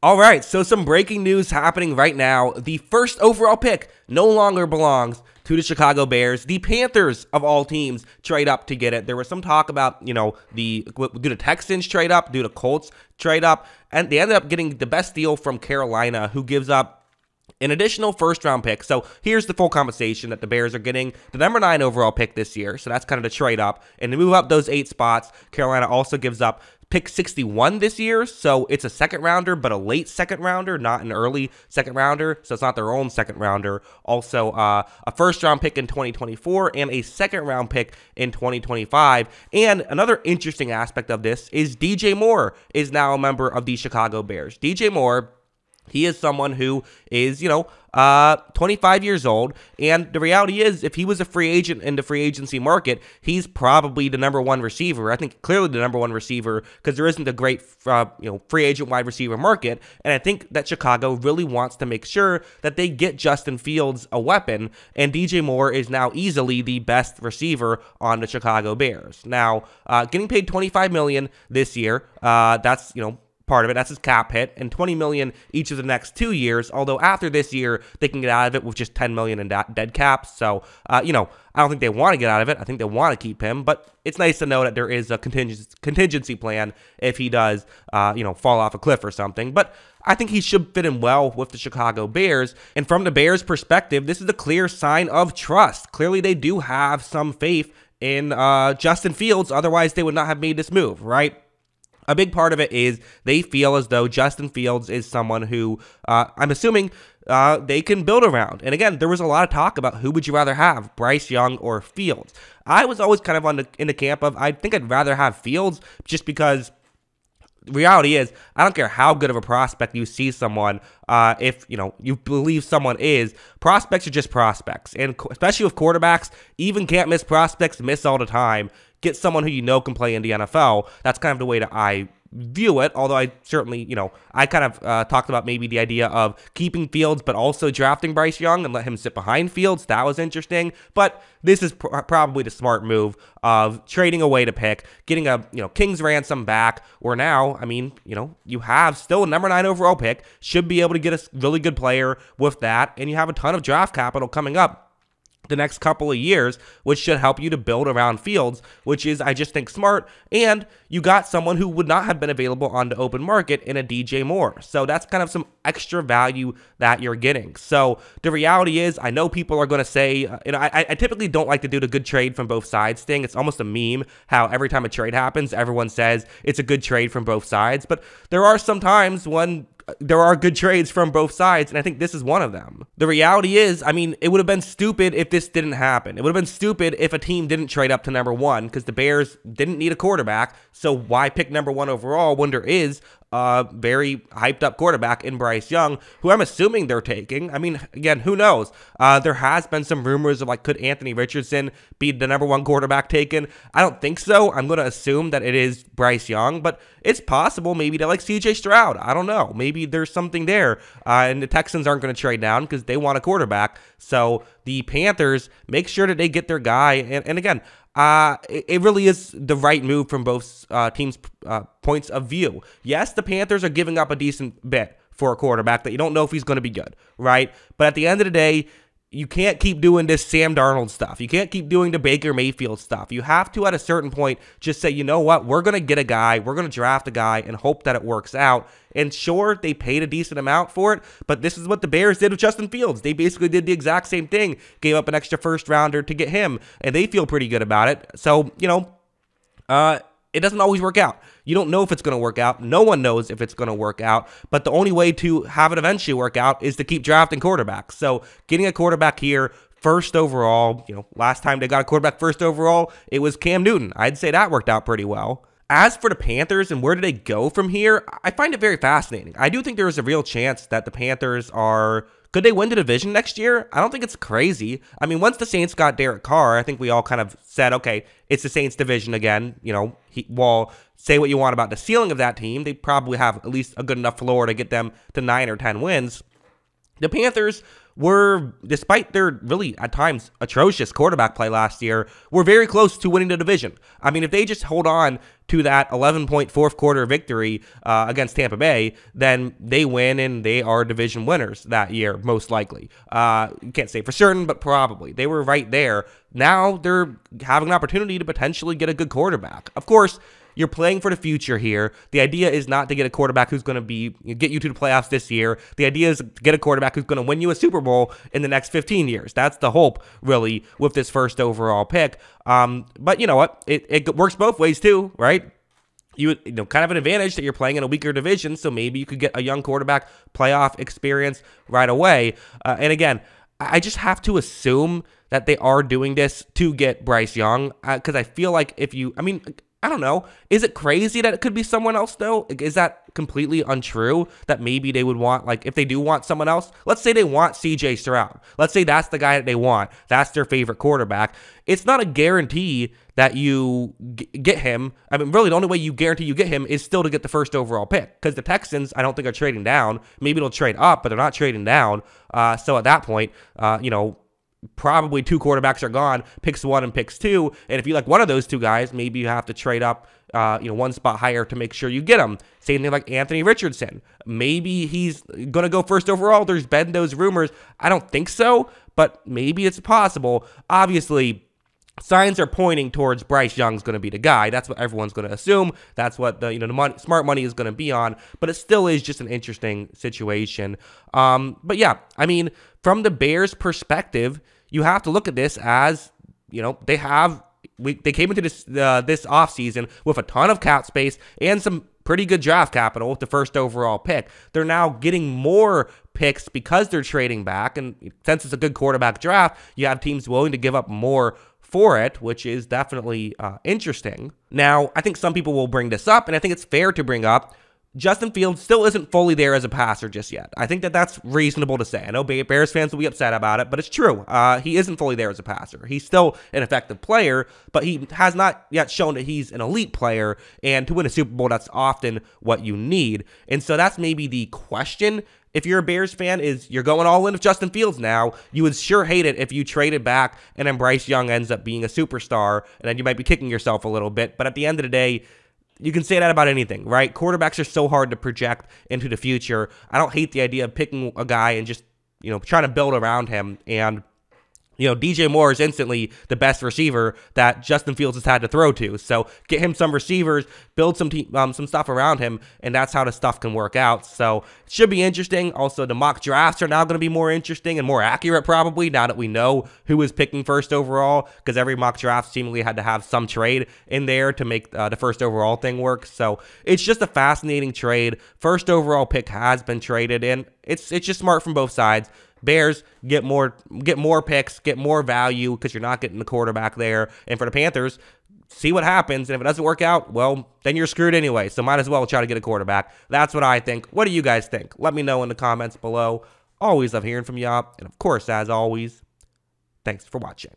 All right, so some breaking news happening right now. The first overall pick no longer belongs to the Chicago Bears. The Panthers, of all teams, trade up to get it. There was some talk about, do the Texans trade up, do the Colts trade up, and they ended up getting the best deal from Carolina, who gives up an additional first-round pick. So here's the full compensation that the Bears are getting. The number 9 overall pick this year, so that's kind of the trade up. And to move up those 8 spots, Carolina also gives up pick 61 this year, so it's a second rounder, but a late second rounder, not an early second rounder, so it's not their own second rounder. Also, a first round pick in 2024 and a second round pick in 2025. And another interesting aspect of this is DJ Moore is now a member of the Chicago Bears. DJ Moore, he is someone who is, 25 years old, and the reality is, if he was a free agent in the free agency market, he's probably the number 1 receiver. I think clearly the number 1 receiver, because there isn't a great, free agent wide receiver market, and I think that Chicago really wants to make sure that they get Justin Fields a weapon, and DJ Moore is now easily the best receiver on the Chicago Bears. Now, getting paid $25 million this year, that's, part of it. That's his cap hit, and $20 million each of the next 2 years, although after this year, they can get out of it with just $10 million in dead cap. So, I don't think they want to get out of it. I think they want to keep him, but it's nice to know that there is a contingency plan if he does, fall off a cliff or something. But I think he should fit in well with the Chicago Bears. And from the Bears' perspective, this is a clear sign of trust. Clearly, they do have some faith in Justin Fields. Otherwise, they would not have made this move, right? A big part of it is they feel as though Justin Fields is someone who, I'm assuming, they can build around. And again, there was a lot of talk about who would you rather have, Bryce Young or Fields. I was always kind of in the camp of, I think I'd rather have Fields, just because the reality is, I don't care how good of a prospect you see someone, if, you believe someone is, prospects are just prospects. And especially with quarterbacks, even can't miss prospects miss all the time. Get someone who can play in the NFL. That's kind of the way that I view it, although I certainly, I kind of talked about maybe the idea of keeping Fields but also drafting Bryce Young and let him sit behind Fields. That was interesting, but this is probably the smart move of trading away to pick, getting a, King's ransom back, where now, you have still a number 9 overall pick, should be able to get a really good player with that, and you have a ton of draft capital coming up the next couple of years, which should help you to build around Fields, which is, I just think, smart. And you got someone who would not have been available on the open market in a DJ Moore. So that's kind of some extra value that you're getting. So the reality is, I know people are going to say, I typically don't like to do the good trade from both sides thing. It's almost a meme how every time a trade happens, everyone says it's a good trade from both sides. But there are some times when there are good trades from both sides, and I think this is one of them. The reality is, it would have been stupid if this didn't happen. It would have been stupid if a team didn't trade up to number 1, because the Bears didn't need a quarterback, so why pick number 1 overall when there is a very hyped up quarterback in Bryce Young, who I'm assuming they're taking. Again, who knows? There has been some rumors of, could Anthony Richardson be the number 1 quarterback taken? I don't think so. I'm going to assume that it is Bryce Young, but it's possible maybe they like CJ Stroud. I don't know. Maybe there's something there. And the Texans aren't going to trade down because they want a quarterback. So the Panthers make sure that they get their guy. And again, it really is the right move from both teams' points of view. Yes, the Panthers are giving up a decent bit for a quarterback that you don't know if he's going to be good, right? But at the end of the day, you can't keep doing this Sam Darnold stuff. You can't keep doing the Baker Mayfield stuff. You have to, at a certain point, just say, you know what, we're going to get a guy, we're going to draft a guy and hope that it works out. And sure, they paid a decent amount for it, but this is what the Bears did with Justin Fields. They basically did the exact same thing, gave up an extra first rounder to get him, and they feel pretty good about it. So, it doesn't always work out. You don't know if it's going to work out. No one knows if it's going to work out. But the only way to have it eventually work out is to keep drafting quarterbacks. So getting a quarterback here, first overall, last time they got a quarterback first overall, it was Cam Newton. I'd say that worked out pretty well. As for the Panthers and where do they go from here, I find it very fascinating. I do think there is a real chance that the Panthers are... Could they win the division next year? I don't think it's crazy. Once the Saints got Derek Carr, I think we all kind of said, okay, it's the Saints division again. Well, say what you want about the ceiling of that team. They probably have at least a good enough floor to get them to 9 or 10 wins. The Panthers, despite their really at times atrocious quarterback play last year, were very close to winning the division. I mean, if they just hold on to that 11-point fourth quarter victory against Tampa Bay, then they win and they are division winners that year, most likely. You can't say for certain, but probably. They were right there. Now they're having an opportunity to potentially get a good quarterback. Of course, you're playing for the future here. The idea is not to get a quarterback who's going to get you to the playoffs this year. The idea is to get a quarterback who's going to win you a Super Bowl in the next 15 years. That's the hope, really, with this first overall pick. But you know what? It works both ways too, right? You know, kind of an advantage that you're playing in a weaker division, so maybe you could get a young quarterback playoff experience right away. And again, I just have to assume that they are doing this to get Bryce Young, because I feel like I don't know. Is it crazy that it could be someone else, though? Is that completely untrue? That maybe they would want, like, if they do want someone else, let's say they want CJ Stroud. Let's say that's the guy that they want. That's their favorite quarterback. It's not a guarantee that you get him. I mean, really, the only way you guarantee you get him is still to get the first overall pick, because the Texans, I don't think, are trading down. Maybe they'll trade up, but they're not trading down. So at that point, probably two quarterbacks are gone, picks 1 and picks 2. And if you like one of those two guys, maybe you have to trade up, one spot higher to make sure you get him. Same thing like Anthony Richardson. Maybe he's going to go first overall. There's been those rumors. I don't think so, but maybe it's possible. Obviously, signs are pointing towards Bryce Young's going to be the guy. That's what everyone's going to assume. That's what the smart money is going to be on. But it still is just an interesting situation. But yeah, I mean, from the Bears' perspective, you have to look at this as, they came into this offseason with a ton of cap space and some pretty good draft capital with the first overall pick. They're now getting more picks because they're trading back, and since it's a good quarterback draft, you have teams willing to give up more for it, which is definitely interesting. Now, I think some people will bring this up, and I think it's fair to bring up, Justin Fields still isn't fully there as a passer just yet. I think that that's reasonable to say. I know Bears fans will be upset about it, but it's true. He isn't fully there as a passer. He's still an effective player, but he has not yet shown that he's an elite player, and to win a Super Bowl, that's often what you need. And so that's maybe the question. If you're a Bears fan, is you're going all in with Justin Fields now. You would sure hate it if you traded back and then Bryce Young ends up being a superstar, and then you might be kicking yourself a little bit. But at the end of the day, you can say that about anything, right? Quarterbacks are so hard to project into the future. I don't hate the idea of picking a guy and just, trying to build around him. And, DJ Moore is instantly the best receiver that Justin Fields has had to throw to. So get him some receivers, build some stuff around him, and that's how the stuff can work out. So it should be interesting. Also, the mock drafts are now going to be more interesting and more accurate probably now that we know who is picking first overall, because every mock draft seemingly had to have some trade in there to make the first overall thing work. So it's just a fascinating trade. First overall pick has been traded, and it's just smart from both sides. Bears get more picks, get more value because you're not getting the quarterback there. And for the Panthers, see what happens. And if it doesn't work out, well, then you're screwed anyway. So might as well try to get a quarterback. That's what I think. What do you guys think? Let me know in the comments below. Always love hearing from y'all. And of course, as always, thanks for watching.